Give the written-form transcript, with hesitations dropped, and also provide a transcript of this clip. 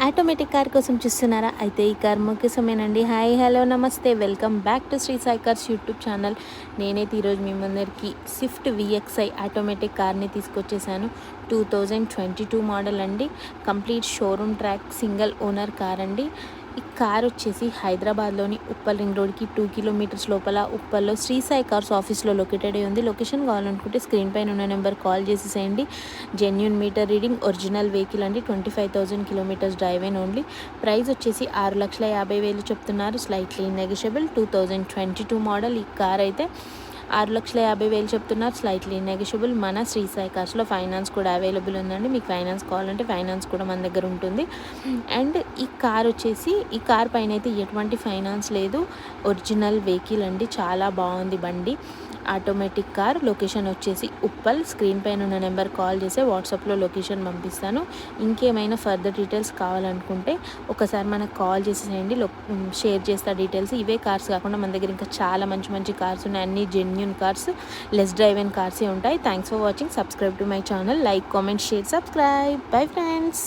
Automatic car కోసం చూస్తున్నారా? అయితే ఈ కార్ మీకోసమేనండి. హాయ్, హలో, నమస్తే, welcome back to Sri Sai cars YouTube channel. నేనైతే ఈరోజు మీ ముందరికి స్విఫ్ట్ విఎక్స్ఐ ఆటోమేటిక్ కార్ని తీసుకొచ్చేసాను. 2022 మోడల్ అండి. Complete showroom track single owner car అండి. ఈ కార్ వచ్చేసి హైదరాబాద్లోని ఉప్పల్ రింగ్ రోడ్కి 2 కిలోమీటర్స్ లోపల ఉప్పల్లో శ్రీ సాయి కార్స్ ఆఫీస్లో లొకేటెడ్ అయి ఉంది. లొకేషన్ కావాలనుకుంటే స్క్రీన్ పైన ఉన్న నెంబర్ కాల్ చేసేసేయండి. Genuine meter reading, original vehicle అండి. 25,000 కిలోమీటర్స్ డ్రైవ్ అయిన ఓన్లీ. ప్రైస్ వచ్చేసి 6,50,000 చెప్తున్నారు. Slightly negotiable. 2022 మోడల్ ఈ కార్ అయితే 6,50,000 చెప్తున్నారు. Slightly negotiable. మన శ్రీ సాయి కార్స్లో ఫైనాన్స్ కూడా అవైలబుల్ ఉందండి. మీకు ఫైనాన్స్ కావాలంటే ఫైనాన్స్ కూడా మన దగ్గర ఉంటుంది. అండ్ ఈ కార్ పైన అయితే ఎటువంటి ఫైనాన్స్ లేదు. ఒరిజినల్ వెహికల్ అండి. చాలా బాగుంది బండి. Automatic car. లొకేషన్ వచ్చేసి ఉప్పల్. స్క్రీన్ పైన ఉన్న నెంబర్ కాల్ చేస్తే వాట్సాప్లో లొకేషన్ పంపిస్తాను. ఇంకేమైనా ఫర్దర్ డీటెయిల్స్ కావాలనుకుంటే ఒకసారి మనకు కాల్ చేసేయండి. షేర్ చేస్తా డీటెయిల్స్. ఇవే కార్స్ కాకుండా మన దగ్గర ఇంకా చాలా మంచి మంచి కార్స్ ఉన్నాయి. అన్ని జెన్యూన్ కార్స్, లెస్ డ్రైవ్ అయిన కార్సే ఉంటాయి. Thanks for watching. Subscribe to my channel. Like, comment, share, subscribe. Bye friends.